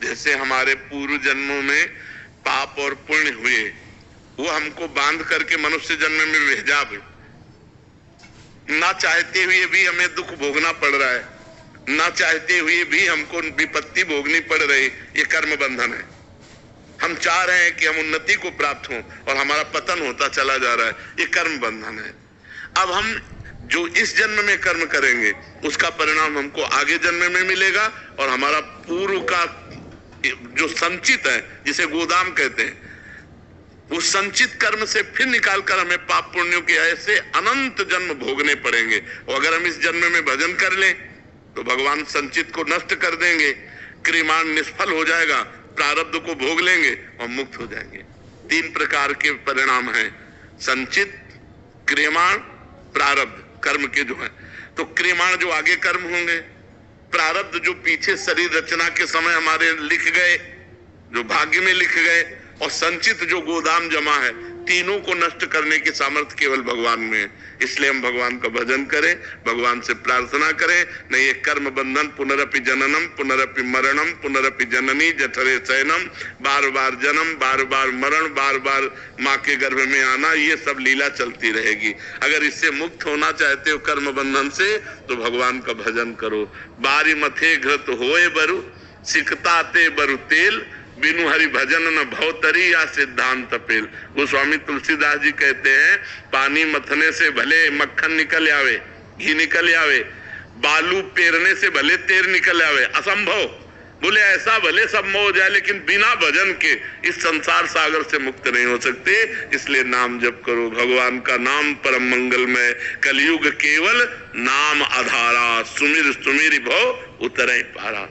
जैसे हमारे पूर्व जन्मों में पाप और पुण्य हुए, वो हमको बांध करके मनुष्य जन्म में भेजा भी। ना चाहते हुए भी हमें दुख भोगना पड़ रहा है, ना चाहते हुए भी हमको विपत्ति भोगनी पड़ रही। ये कर्म बंधन है। हम चाह रहे हैं कि हम उन्नति को प्राप्त हों और हमारा पतन होता चला जा रहा है। ये कर्म बंधन है। अब हम जो इस जन्म में कर्म करेंगे उसका परिणाम हमको आगे जन्म में मिलेगा, और हमारा पूर्व का जो संचित है, जिसे गोदाम कहते हैं, उस संचित कर्म से फिर निकालकर हमें पाप पुण्यों के ऐसे अनंत जन्म भोगने पड़ेंगे। और अगर हम इस जन्म में भजन कर लें तो भगवान संचित को नष्ट कर देंगे, क्रियमाण निष्फल हो जाएगा, प्रारब्ध को भोग लेंगे और मुक्त हो जाएंगे। 3 प्रकार के परिणाम हैं, संचित, क्रियमाण, प्रारब्ध कर्म के जो है। तो क्रियमाण जो आगे कर्म होंगे, प्रारब्ध जो पीछे शरीर रचना के समय हमारे लिख गए, जो भाग्य में लिख गए, और संचित जो गोदाम जमा है, तीनों को नष्ट करने की सामर्थ्य केवल भगवान में है। इसलिए हम भगवान का भजन करें, भगवान से प्रार्थना करें। नहीं ये कर्म बंधन, पुनरपि जननम पुनरपि मरणम पुनरपि जननी जठरे शयनम, बार बार जन्म, बार बार मरण, बार बार माँ के गर्भ में आना, ये सब लीला चलती रहेगी। अगर इससे मुक्त होना चाहते हो कर्म बंधन से, तो भगवान का भजन करो। बारी मथे घृत होए बरु, सिकताते बरु तेल, बिनु हरि भजन न भवतरी या सिद्धांत पेल। गोस्वामी तुलसीदास जी कहते हैं, पानी मथने से भले मक्खन निकल आवे, घी निकल आवे, बालू पेरने से भले तेल निकल आवे, असंभव। बोले ऐसा भले संभव हो जाए, लेकिन बिना भजन के इस संसार सागर से मुक्त नहीं हो सकते। इसलिए नाम जप करो, भगवान का नाम परम मंगलमय, कलयुग केवल नाम आधारा, सुमिर सुमिर भव उतरे पारा।